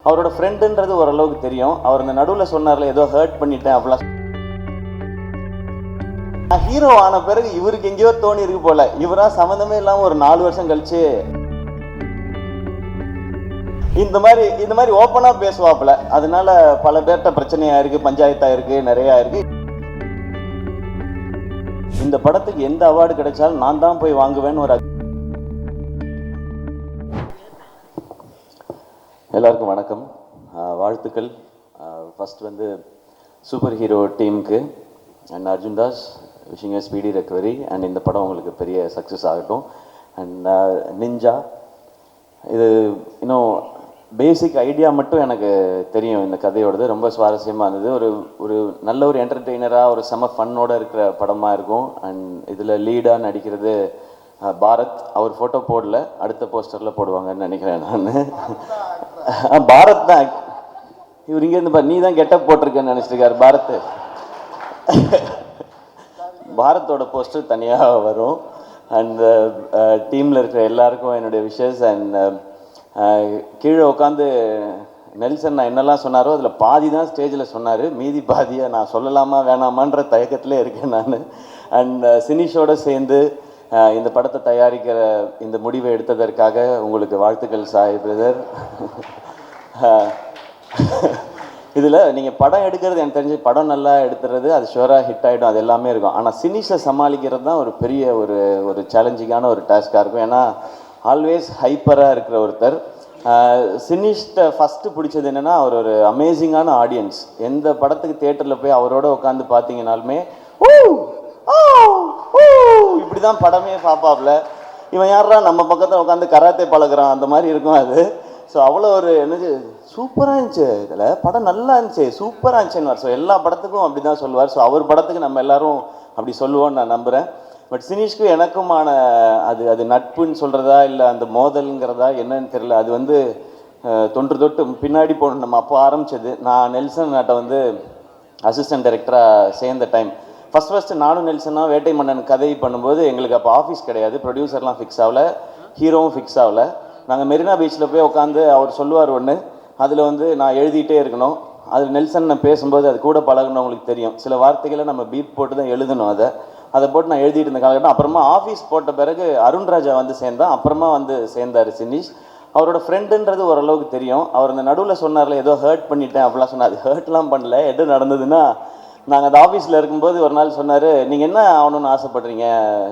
அவரோட ஃப்ரெண்டுன்றது ஓரளவுக்கு தெரியும். அவர் இந்த நடுவில் சொன்னார்ல, ஏதோ ஹர்ட் பண்ணிட்டேன் அப்படிலாம். ஹீரோ ஆன பிறகு இவருக்கு எங்கேயோ தோணி இருக்கு போல, இவரா சம்மந்தமே இல்லாமல் ஒரு 4 வருஷம் கழிச்சு இந்த மாதிரி ஓப்பனா பேசுவாப்புல. அதனால பல பேர்கிட்ட பிரச்சனையா இருக்கு, பஞ்சாயத்தா இருக்கு, நிறையா இருக்கு. இந்த படத்துக்கு எந்த அவார்டு கிடைச்சாலும் நான் தான் போய் வாங்குவேன்னு ஒரு. எல்லாருக்கும் வணக்கம், வாழ்த்துக்கள். ஃபர்ஸ்ட் வந்து சூப்பர் ஹீரோ டீமுக்கு and Arjun Das, wishing a speedy recovery. And இந்த படம் உங்களுக்கு பெரிய சக்ஸஸ் ஆகட்டும். அண்ட் நிஞ்சா, இது இன்னும் பேசிக் ஐடியா மட்டும் எனக்கு தெரியும். இந்த கதையோடது ரொம்ப சுவாரஸ்யமாக இருந்தது. ஒரு நல்ல ஒரு என்டர்டெய்னராக, ஒரு செம ஃபன்னோட இருக்கிற படமாக இருக்கும். அண்ட் இதில் லீடாக நடிக்கிறது பாரத். அவர் ஃபோட்டோ போடல, அடுத்த போஸ்டரில் போடுவாங்கன்னு நினைக்கிறேன் நான். பாரத் தான் இவர். இங்கேருந்து நீ தான் கெட்டப் போட்டிருக்கேன்னு நினச்சிருக்காரு பாரத். பாரத்தோட போஸ்டர் தனியாக வரும். அண்ட் டீமில் இருக்கிற எல்லாருக்கும் என்னுடைய விஷஸ். அண்ட் கீழே உட்காந்து நெல்சன் நான் என்னெல்லாம் சொன்னாரோ அதில் பாதி தான் ஸ்டேஜில் சொன்னார், மீதி பாதியை நான் சொல்லலாமா வேணாமான்ற தயக்கத்திலே இருக்கேன் நான். அண்ட் சினிஷோடு சேர்ந்து இந்த படத்தை தயாரிக்கிற இந்த முடிவை எடுத்ததற்காக உங்களுக்கு வாழ்த்துக்கள் சாய் பிரதர். இதில் நீங்கள் படம் எடுக்கிறது எனக்கு தெரிஞ்சு படம் நல்லா எடுத்துறது அது ஷுவராக ஹிட் ஆகிடும், அது எல்லாமே இருக்கும். ஆனால் சினிஷை சமாளிக்கிறது தான் ஒரு பெரிய ஒரு சேலஞ்சிங்கான ஒரு டாஸ்காக இருக்கும். ஏன்னா ஆல்வேஸ் ஹைப்பராக இருக்கிற ஒருத்தர். சினிஷ்ட ஃபஸ்ட்டு பிடிச்சது என்னென்னா, அவர் ஒரு அமேசிங்கான ஆடியன்ஸ். எந்த படத்துக்கு தியேட்டரில் போய் அவரோட உட்காந்து பார்த்தீங்கனாலுமே இப்படி தான் படமே பார்ப்பாப்ல. இவன் யாரா நம்ம பக்கத்தில் உட்காந்து கராத்தே பழகிறான் அந்த மாதிரி இருக்கும் அது. ஸோ அவ்வளோ ஒரு என்னது சூப்பராக இருந்துச்சு, இதில் படம் நல்லா இருந்துச்சு, சூப்பராக இருந்துச்சுன்னு. ஸோ எல்லா படத்துக்கும் அப்படி தான் சொல்லுவார். ஸோ அவர் படத்துக்கு நம்ம எல்லாரும் அப்படி சொல்லுவோன்னு நான் நம்புகிறேன். பட் சினிஷ்க்கும் எனக்குமான அது நட்புன்னு சொல்கிறதா இல்லை அந்த மோதல்ங்கிறதா என்னன்னு தெரியல. அது வந்து தொன்று தொட்டு பின்னாடி போகணும். நம்ம அப்போ ஆரம்பித்தது. நான் நெல்சன் நாட்டை வந்து அசிஸ்டன்ட் டைரக்டராக சேர்ந்த டைம் ஃபஸ்ட்டு நானும் நெல்சனாக வேட்டை மன்னன் கதை பண்ணும்போது எங்களுக்கு அப்போ ஆஃபீஸ் கிடையாது, ப்ரொடியூசர்லாம் ஃபிக்ஸ் ஆகலை, ஹீரோவும் ஃபிக்ஸ் ஆகலை. நாங்கள் மெரினா பீச்சில் போய் உட்காந்து அவர் சொல்லுவார் ஒன்று, அதில் வந்து நான் எழுதிட்டே இருக்கணும். அதில் நெல்சன் நான் பேசும்போது அது கூட பழகுனவங்களுக்கு தெரியும், சில வார்த்தைகளை நம்ம பீப் போட்டு தான் எழுதணும். அதை போட்டு நான் எழுதிட்டு இருந்த காலகட்டம். அப்புறமா ஆஃபீஸ் போட்ட பிறகு அருண்ராஜா வந்து சேர்ந்தான், அப்புறமா வந்து சேர்ந்தார் சினிஷ். அவரோட ஃப்ரெண்டுன்றது ஓரளவுக்கு தெரியும். அவர் இந்த நடுவில் சொன்னார்ல, ஏதோ ஹர்ட் பண்ணிட்டேன் அப்படிலாம் சொன்னார். அது ஹர்ட்லாம் பண்ணல. எது நடந்ததுன்னா, நாங்கள் அந்த ஆஃபீஸில் இருக்கும்போது ஒரு நாள் சொன்னார், நீங்கள் என்ன ஆகணும்னு ஆசைப்படுறீங்க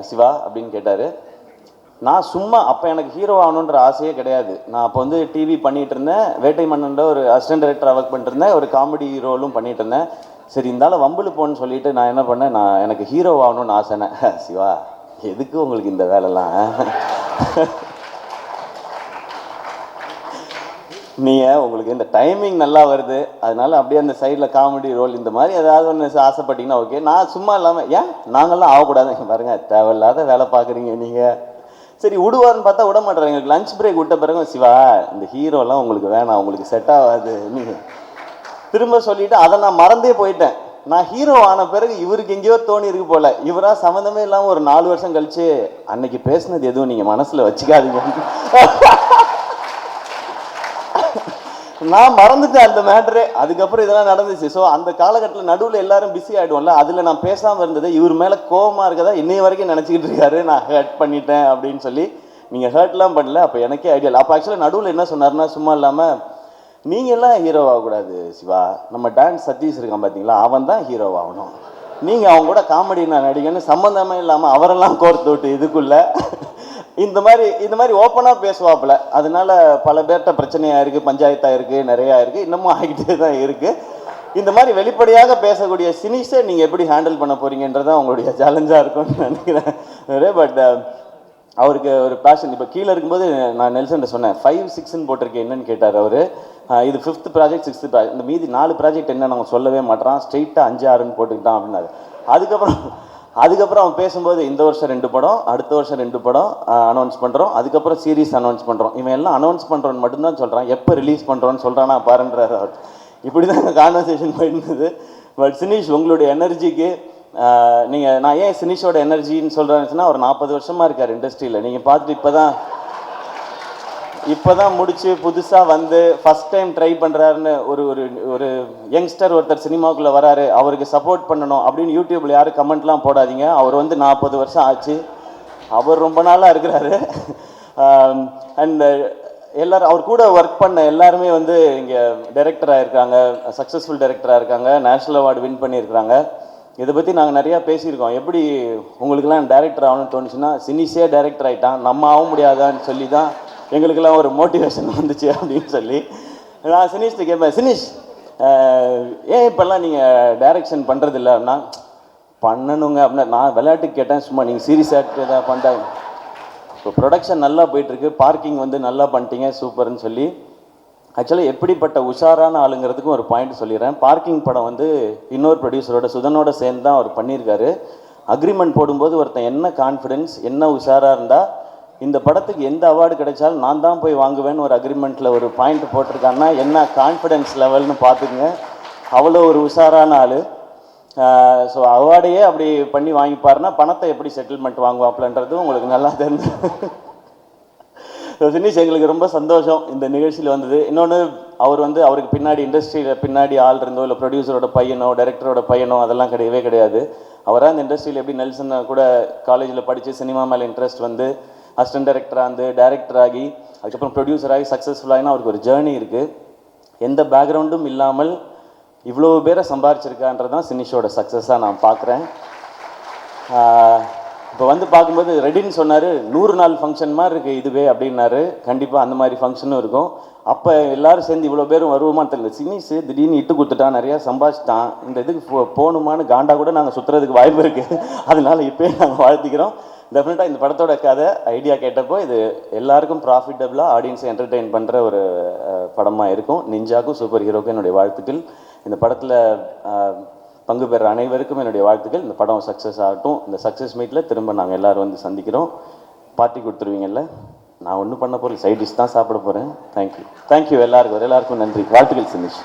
சிவா அப்படின்னு கேட்டார். நான் சும்மா அப்போ எனக்கு ஹீரோ ஆகணுன்ற ஆசையே கிடையாது. நான் அப்போ வந்து டிவி பண்ணிகிட்டு இருந்தேன், வேட்டை மன்னன்ல ஒரு அசிஸ்டன்ட் டைரக்டராக ஒர்க் பண்ணிட்டு இருந்தேன், ஒரு காமெடி ரோலும் பண்ணிகிட்டு இருந்தேன். சரி இருந்தாலும் வம்புல போன்னு சொல்லிட்டு நான் என்ன பண்ணேன், எனக்கு ஹீரோ ஆகணும்னு ஆசைனேன். சிவா எதுக்கு உங்களுக்கு இந்த வேலைலாம், நீங்கள் உங்களுக்கு இந்த டைமிங் நல்லா வருது அதனால அப்படியே அந்த சைடில் காமெடி ரோல் இந்த மாதிரி ஏதாவது ஒன்று ஆசைப்பட்டீங்கன்னா ஓகே. நான் சும்மா இல்லாமல் ஏன் நாங்கள்லாம் ஆகக்கூடாது பாருங்க, தேவையில்லாத வேலை பார்க்குறீங்க நீங்கள். சரி விடுவார்னு பார்த்தா விட மாட்டேறாங்க. எங்களுக்கு லஞ்ச் பிரேக் விட்ட பிறகு சிவா இந்த ஹீரோலாம் உங்களுக்கு வேணாம், உங்களுக்கு செட் ஆகாது நீங்கள் திரும்ப சொல்லிவிட்டு அதை நான் மறந்தே போயிட்டேன். நான் ஹீரோ ஆன பிறகு இவருக்கு எங்கேயோ தோணி இருக்கு போல, இவரா சம்மந்தமே இல்லாமல் ஒரு 4 வருஷம் கழிச்சு அன்னைக்கு பேசுனது எதுவும் நீங்கள் மனசில் வச்சுக்காதீங்க. நான் மறந்துட்டேன் அந்த மேட்ரு. அதுக்கப்புறம் இதெல்லாம் நடந்துச்சு. ஸோ அந்த காலகட்டத்தில் நடுவில் எல்லாரும் பிஸி ஆகிடுவோம்ல, அதில் நான் பேசாமல் இருந்தது இவர் மேலே கோபமாக இருக்கதா இன்னைய வரைக்கும் நினச்சிக்கிட்டு இருக்காரு, நான் ஹர்ட் பண்ணிட்டேன் அப்படின்னு சொல்லி. நீங்கள் ஹர்ட்லாம் பண்ணல, அப்போ எனக்கே ஐடியா இல்லை. அப்போ ஆக்சுவலாக நடுவில் என்ன சொன்னார்னா, சும்மா இல்லாமல் நீங்கள் எல்லாம் ஹீரோ ஆகக்கூடாது சிவா, நம்ம டான்ஸ் சதீஷ் இருக்கான் பார்த்தீங்களா, அவன் தான் ஹீரோ ஆகணும், நீங்கள் அவங்க கூட காமெடி நான் நடிகன்னு சம்மந்தமே இல்லாமல் அவரெல்லாம் கோர்த்து விட்டு இதுக்குள்ளே இந்த மாதிரி ஓப்பனாக பேசுவாப்புல. அதனால பல பேர்கிட்ட பிரச்சனையாக இருக்குது, பஞ்சாயத்தாக இருக்குது, நிறையா இருக்குது, இன்னமும் ஆகிட்டே தான் இருக்குது. இந்த மாதிரி வெளிப்படையாக பேசக்கூடிய சினிஷை நீங்கள் எப்படி ஹேண்டில் பண்ண போகிறீங்கன்றது தான் உங்களுடைய சேலஞ்சாக இருக்கும்னு நினைக்கிறேன். பட் அவருக்கு ஒரு பேஷன். இப்போ கீழே இருக்கும்போது நான் நெல்சன் சொன்னேன் 5, 6ன்னு போட்டிருக்கேன் என்னன்னு கேட்டார் அவர். இது 5th ப்ராஜெக்ட் 6th ப்ராஜெக்ட், இந்த மீதி 4 ப்ராஜெக்ட் என்ன நாங்கள் சொல்லவே மாட்டோம், ஸ்ட்ரெயிட்டாக 5, 6ன்னு போட்டுக்கிட்டான் அப்படின்னாரு. அதுக்கப்புறம் அவன் பேசும்போது இந்த வருஷம் 2 படம், அடுத்த வருஷம் 2 படம் அனௌன்ஸ் பண்ணுறோம், அதுக்கப்புறம் சீரீஸ் அனௌன்ஸ் பண்ணுறோம். இவன் எல்லாம் அனௌன்ஸ் பண்ணுறோன்னு மட்டும்தான் சொல்கிறான், எப்போ ரிலீஸ் பண்ணுறோன்னு சொல்கிறானா பாருன்றார் அவர். இப்படி தான் கான்வர்சேஷன் போயிருந்தது. பட் சினிஷ் உங்களுடைய எனர்ஜிக்கு நீங்கள், நான் ஏன் சினிஷோட எனர்ஜின்னு சொல்கிறேன்னு சொன்னால், ஒரு 40 வருஷமாக இருக்கார் இண்டஸ்ட்ரியில். நீங்கள் பார்த்துட்டு இப்போ தான் இப்போ தான் முடிச்சு புதுசாக வந்து ஃபஸ்ட் டைம் ட்ரை பண்ணுறாருன்னு ஒரு ஒரு ஒரு யங்ஸ்டர் ஒருத்தர் சினிமாவுக்குள்ளே வராரு, அவருக்கு சப்போர்ட் பண்ணணும் அப்படின்னு யூடியூப்பில் யாரும் கமெண்ட்லாம் போடாதீங்க. அவர் வந்து 40 வருஷம் ஆச்சு, அவர் ரொம்ப நாளாக இருக்கிறாரு. அண்ட் எல்லோரும் அவர் கூட ஒர்க் பண்ண எல்லாருமே வந்து இங்கே டைரக்டராக இருக்காங்க, சக்ஸஸ்ஃபுல் டைரக்டராக இருக்காங்க, நேஷ்னல் அவார்டு வின் பண்ணியிருக்கிறாங்க. இதை பற்றி நாங்கள் நிறையா பேசியிருக்கோம். எப்படி உங்களுக்கெல்லாம் டைரக்டர் ஆகணும்னு தோணுச்சுன்னா, சினிஸே டைரக்டர் ஆகிட்டான், நம்ம ஆக முடியாதான்னு சொல்லி தான் எங்களுக்கெல்லாம் ஒரு மோட்டிவேஷன் வந்துச்சு அப்படின்னு சொல்லி நான் சினிஷ்ட்டு கேட்பேன், சினிஷ் ஏன் இப்போல்லாம் நீங்கள் டைரக்ஷன் பண்ணுறதில்ல அப்படின்னா, பண்ணணுங்க அப்படின்னா நான் விளையாட்டுக்கு கேட்டேன், சும்மா நீங்கள் சீரியஸ் ஆக்ட் எதாவது பண்ணிட்டாங்க. இப்போ ப்ரொடக்ஷன் நல்லா போயிட்டுருக்கு, பார்க்கிங் வந்து நல்லா பண்ணிட்டீங்க சூப்பர்னு சொல்லி. ஆக்சுவலாக எப்படிப்பட்ட உஷாரான ஆளுங்கிறதுக்கும் ஒரு பாயிண்ட் சொல்லிடுறேன். பார்க்கிங் படம் வந்து இன்னொரு ப்ரொடியூசரோட சுதனோட சேர்ந்து தான் அவர் பண்ணியிருக்காரு. அக்ரிமெண்ட் போடும்போது ஒருத்தன் என்ன கான்ஃபிடென்ஸ் என்ன உஷாராக இருந்தால் இந்த படத்துக்கு எந்த அவார்டு கிடைச்சாலும் நான் தான் போய் வாங்குவேன்னு ஒரு அக்ரிமெண்ட்டில் ஒரு பாயிண்ட் போட்டிருக்காங்கன்னா என்ன கான்ஃபிடென்ஸ் லெவல்னு பார்த்துக்குங்க. அவ்வளோ ஒரு உஷாரான ஆள். ஸோ அவார்டையே அப்படி பண்ணி வாங்கிப்பாருன்னா பணத்தை எப்படி செட்டில்மெண்ட் வாங்குவாப்லன்றது உங்களுக்கு நல்லா தெரிஞ்சு. சினிஷ் எங்களுக்கு ரொம்ப சந்தோஷம் இந்த நிகழ்ச்சியில் வந்தது. இன்னொன்று அவர் வந்து அவருக்கு பின்னாடி இண்டஸ்ட்ரியில் பின்னாடி ஆள் இருந்தோ இல்லை ப்ரொடியூசரோட பையனோ டைரக்டரோட பையனோ அதெல்லாம் கிடையவே கிடையாது. அவராக அந்த இண்டஸ்ட்ரியில் எப்படி நெல்சன் கூட காலேஜில் படித்து சினிமா மேலே இன்ட்ரெஸ்ட் வந்து அசிஸ்டன்ட் டைரக்டராக இருந்து டைரக்டர் ஆகி அதுக்கப்புறம் ப்ரொடியூசர் ஆகி சக்ஸஸ்ஃபுல்லாகினா அவருக்கு ஒரு ஜேர்னி இருக்குது. எந்த பேக்ரவுண்டும் இல்லாமல் இவ்வளோ பேரை சம்பாரிச்சிருக்கான்றது தான் சினிஷோட சக்ஸஸாக நான் பார்க்குறேன். இப்போ வந்து பார்க்கும்போது ரெடின்னு சொன்னார், 100 நாள் ஃபங்க்ஷன் மாதிரி இருக்குது இதுவே அப்படின்னாரு. கண்டிப்பாக அந்த மாதிரி ஃபங்க்ஷனும் இருக்கும். அப்போ எல்லோரும் சேர்ந்து இவ்வளோ பேரும் வருவோமான்னு தெரியல. சினிஷ் திடீர்னு இட்டு கொடுத்துட்டான், நிறையா சம்பாதிச்சிட்டான், இந்த இதுக்கு போகணுமான்னு காண்டா கூட நாங்கள் சுற்றுறதுக்கு வாய்ப்பு இருக்குது. அதனால இப்போயே நாங்கள் வாழ்த்திக்கிறோம். டெஃபினட்டாக இந்த படத்தோட கதை ஐடியா கேட்டப்போ இது எல்லாருக்கும் ப்ராஃபிட்டபுளாக ஆடியன்ஸை என்டர்டெயின் பண்ணுற ஒரு படமாக இருக்கும். நிஞ்சாக்கும் சூப்பர் ஹீரோக்கும் என்னுடைய வாழ்த்துக்கள். இந்த படத்தில் பங்கு பெற அனைவருக்கும் என்னுடைய வாழ்த்துக்கள். இந்த படம் சக்ஸஸ் ஆகட்டும். இந்த சக்ஸஸ் மீட்டில் திரும்ப நாங்கள் எல்லோரும் வந்து சந்திக்கிறோம். பார்ட்டி கொடுத்துருவீங்கல்ல? நான் ஒன்றும் பண்ண போகிறேன், சைட் டிஷ் தான் சாப்பிட போகிறேன். தேங்க்யூ எல்லாருக்கும் நன்றி. வாழ்த்துக்கள் சினிஷ்.